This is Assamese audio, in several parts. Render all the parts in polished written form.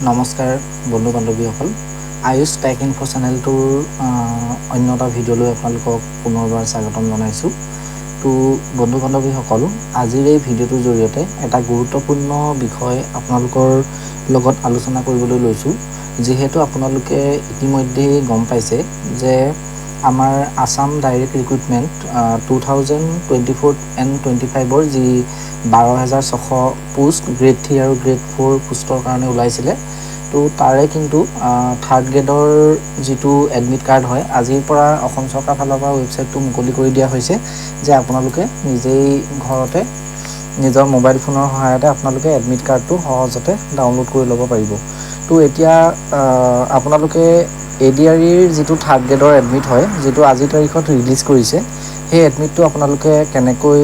নমস্কাৰ বন্ধু বান্ধৱীসকল আয়ুষ টেক ইনফো চেনেলটোৰ অন্য এটা ভিডিঅ'লৈ আপোনালোকক পুনৰবাৰ স্বাগতম জনাইছোঁ। তো বন্ধু বান্ধৱীসকল আজিৰ এই ভিডিঅ'টোৰ জৰিয়তে এটা গুৰুত্বপূৰ্ণ বিষয় আপোনালোকৰ লগত আলোচনা কৰিবলৈ লৈছোঁ। যিহেতু আপোনালোকে ইতিমধ্যেই গম পাইছে যে আমাৰ আসাম ডাইৰেক্ট ৰিক্ৰুটমেণ্ট 2024 and 25ৰ যি 12,600 পোষ্ট গ্ৰেড 3 আৰু গ্ৰেড 4 পোষ্টৰ কাৰণে ওলাইছিলে। তো তাৰে কিন্তু থাৰ্ড গ্ৰেডৰ যিটো এডমিট কাৰ্ড হয় আজিৰ পৰা অসম চৰকাৰ ফালৰ পৰা ৱেবছাইটটো মুকলি কৰি দিয়া হৈছে যে আপোনালোকে নিজেই ঘৰতে নিজৰ মোবাইল ফোনৰ সহায়তে আপোনালোকে এডমিট কাৰ্ডটো সহজতে ডাউনলোড কৰি ল'ব পাৰিব। তো এতিয়া আপোনালোকে ADREৰ যিটো থাৰ্ড গ্ৰেডৰ এডমিট হয়, যিটো আজিৰ তাৰিখত ৰিলিজ কৰিছে, সেই এডমিটটো আপোনালোকে কেনেকৈ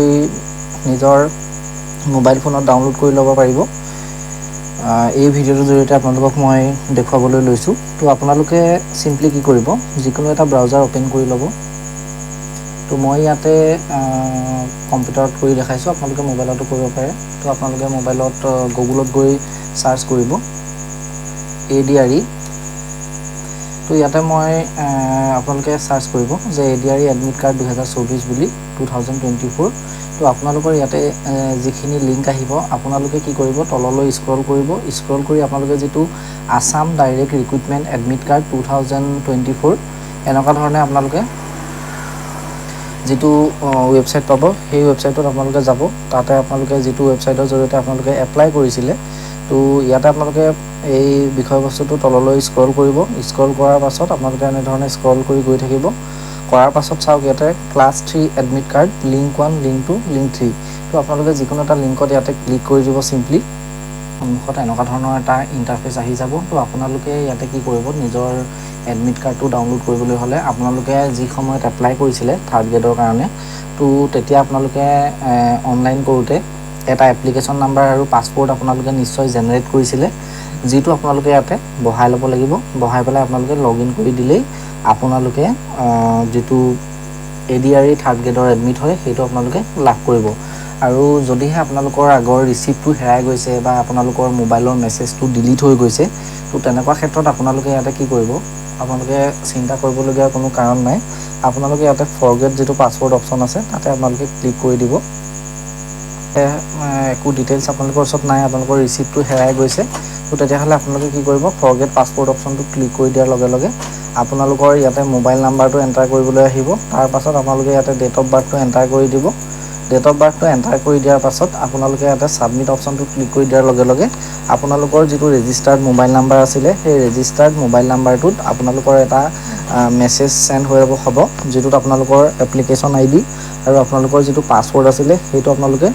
নিজৰ মোবাইল ফোনত ডাউনলোড কৰি ল'ব পাৰিব এই ভিডিঅ'টোৰ জৰিয়তে আপোনালোকক মই দেখুৱাবলৈ লৈছোঁ। তো আপোনালোকে চিম্পলি কি কৰিব, যিকোনো এটা ব্ৰাউজাৰ অ'পেন কৰি ল'ব। তো মই ইয়াতে কম্পিউটাৰত কৰি দেখাইছোঁ, আপোনালোকে মোবাইলতো কৰিব পাৰে। তো আপোনালোকে মোবাইলত গুগলত গৈ চাৰ্চ কৰিব ADRE। তো ইয়াতে মই আপোনালোকে চাৰ্চ কৰিব যে ADRE এডমিট কাৰ্ড 2024 বুলি 2024। তো আপোনালোকৰ ইয়াতে যিখিনি লিংক আহিব আপোনালোকে কি কৰিব, তললৈ স্ক্ৰল কৰিব। স্ক্ৰল কৰি আপোনালোকে যিটো Assam direct recruitment admit card 2024 এনেকুৱা ধৰণে আপোনালোকে যিটো ৱেবছাইট পাব, সেই ৱেবছাইটত আপোনালোকে যাব। তাতে আপোনালোকে যিটো ৱেবছাইটৰ জৰিয়তে আপোনালোকে এপ্লাই কৰিছিলে, তো ইয়াতে আপোনালোকে এই বিষয়বস্তুটো তললৈ স্ক্ৰল কৰিব। স্ক্ৰল কৰাৰ পাছত আপোনালোকে এনেধৰণে স্ক্ৰল কৰি গৈ থাকিব। কৰাৰ পাছত চাওক ইয়াতে class 3 admit card link 1, link 2, link 3। তো আপোনালোকে যিকোনো এটা লিংকত ইয়াতে ক্লিক কৰি দিব চিম্পলি। সন্মুখত এনেকুৱা ধৰণৰ এটা ইণ্টাৰফেচ আহি যাব। তো আপোনালোকে ইয়াতে কি কৰিব, নিজৰ এডমিট কাৰ্ডটো ডাউনলোড কৰিবলৈ হ'লে আপোনালোকে যি সময়ত এপ্লাই কৰিছিলে থাৰ্ড গ্ৰেডৰ কাৰণে, তো তেতিয়া আপোনালোকে অনলাইন কৰোঁতে এটা এপ্লিকেশ্যন নাম্বাৰ আৰু পাছপৰ্ট আপোনালোকে নিশ্চয় জেনেৰেট কৰিছিলে, যিটো আপোনালোকে ইয়াতে বহাই ল'ব লাগিব। বহাই পেলাই আপোনালোকে লগ ইন কৰি দিলেই আপোনালোকে যিটো ADRE থাৰ্ড গ্ৰেডৰ এডমিট হয় সেইটো আপোনালোকে লাভ কৰিব। আৰু যদিহে আপোনালোকৰ আগৰ ৰিচিপ্টটো হেৰাই গৈছে বা আপোনালোকৰ মোবাইলৰ মেছেজটো ডিলিট হৈ গৈছে, তো তেনেকুৱা ক্ষেত্ৰত আপোনালোকে ইয়াতে কি কৰিব, আপোনালোকে চিন্তা কৰিবলগীয়া কোনো কাৰণ নাই। আপোনালোকে ইয়াতে ফৰগেট যিটো পাছৱৰ্ড অপশ্যন আছে তাতে আপোনালোকে ক্লিক কৰি দিব। একো ডিটেইলছ আপোনালোকৰ ওচৰত নাই, আপোনালোকৰ ৰিচিপ্টটো হেৰাই গৈছে, তো তেতিয়াহ'লে আপোনালোকে কি কৰিব, ফৰগেট পাছৱৰ্ড অপশ্যনটো ক্লিক কৰি দিয়াৰ লগে লগে আপোনালোকৰ ইয়াতে মোবাইল নাম্বাৰটো এণ্টাৰ কৰিবলৈ আহিব। তাৰ পাছত আপোনালোকে ইয়াতে ডেট অফ বাৰ্থটো এণ্টাৰ কৰি দিব। ডেট অফ বাৰ্থটো এণ্টাৰ কৰি দিয়াৰ পাছত আপোনালোকে ইয়াতে ছাবমিট অপশ্যনটো ক্লিক কৰি দিয়াৰ লগে লগে আপোনালোকৰ যিটো ৰেজিষ্টাৰ্ড মোবাইল নাম্বাৰ আছিলে, সেই ৰেজিষ্টাৰ্ড মোবাইল নাম্বাৰটোত আপোনালোকৰ এটা মেছেজ চেণ্ড হৈ হ'ব, যিটোত আপোনালোকৰ এপ্লিকেশ্যন ID আৰু আপোনালোকৰ যিটো পাছৱৰ্ড আছিলে সেইটো আপোনালোকে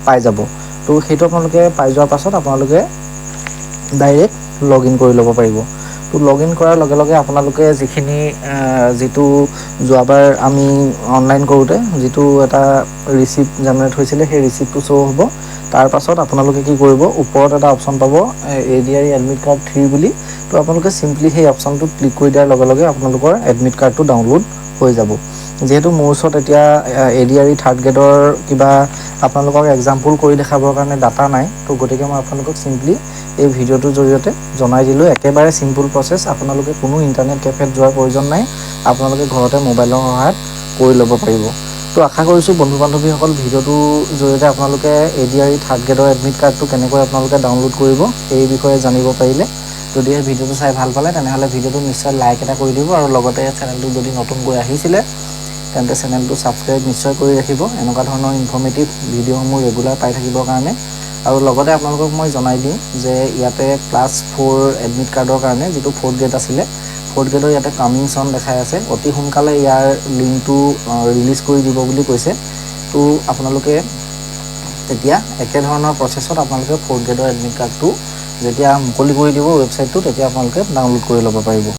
পাই যাব। তো সেইটো আপোনালোকে পাই যোৱাৰ পাছত আপোনালোকে ডাইৰেক্ট লগ ইন কৰি ল'ব পাৰিব। তো লগ ইন কৰাৰ লগে লগে আপোনালোকে যিটো যোৱাবাৰ আমি অনলাইন কৰোঁতে যিটো এটা ৰিচিপ্ট জেনেৰেট হৈছিলে, সেই ৰিচিপ্টটো শ্ব' হ'ব। তাৰ পাছত আপোনালোকে কি কৰিব, ওপৰত এটা অপশ্যন পাব ADRE এডমিট কাৰ্ড 3 বুলি। তো আপোনালোকে চিম্পলি সেই অপশ্যনটোত ক্লিক কৰি দিয়াৰ লগে লগে আপোনালোকৰ এডমিট কাৰ্ডটো ডাউনলোড হৈ যাব। যিহেতু মোৰ ওচৰত এতিয়া ADRE থাৰ্ড গ্ৰেডৰ কিবা আপোনালোকক এক্সাম্পল কৰি দেখাবৰ কাৰণে ডাটা নাই, তো গতিকে মই আপোনালোকক চিম্পলি এই ভিডিঅ'টোৰ জৰিয়তে জনাই দিলোঁ। একেবাৰে চিম্পল প্ৰচেছ, আপোনালোকে কোনো ইণ্টাৰনেট কেফেত যোৱাৰ প্ৰয়োজন নাই, আপোনালোকে ঘৰতে মোবাইলৰ সহায়ত কৰি ল'ব পাৰিব। তো আশা কৰিছোঁ বন্ধু বান্ধৱীসকল ভিডিঅ'টোৰ জৰিয়তে আপোনালোকে ADRE থাৰ্ড গ্ৰেডৰ এডমিট কাৰ্ডটো কেনেকৈ আপোনালোকে ডাউনলোড কৰিব এই বিষয়ে জানিব পাৰিলে। যদিহে ভিডিঅ'টো চাই ভাল পালে তেনেহ'লে ভিডিঅ'টো নিশ্চয় লাইক এটা কৰি দিব, আৰু লগতে চেনেলটো যদি নতুনকৈ আহিছিলে তেন্তে চেনেলটো ছাবস্ক্ৰাইব নিশ্চয় কৰি ৰাখিব, এনেকুৱা ধৰণৰ ইনফৰ্মেটিভ ভিডিঅ'সমূহ ৰেগুলাৰ পাই থাকিবৰ কাৰণে। আৰু লগতে আপোনালোকক মই জনাই দিওঁ যে ইয়াতে ক্লাছ 4 এডমিট কাৰ্ডৰ কাৰণে যিটো 4th গ্ৰেড আছিলে, 4th গ্ৰেডৰ ইয়াতে কামিং চন দেখাই আছে। অতি সোনকালে ইয়াৰ লিংকটো ৰিলিজ কৰি দিব বুলি কৈছে। তো আপোনালোকে তেতিয়া একেধৰণৰ প্ৰচেছত আপোনালোকে 4th গ্ৰেডৰ এডমিট কাৰ্ডটো যেতিয়া মুকলি কৰি দিব ৱেবছাইটটো, তেতিয়া আপোনালোকে ডাউনলোড কৰি ল'ব পাৰিব।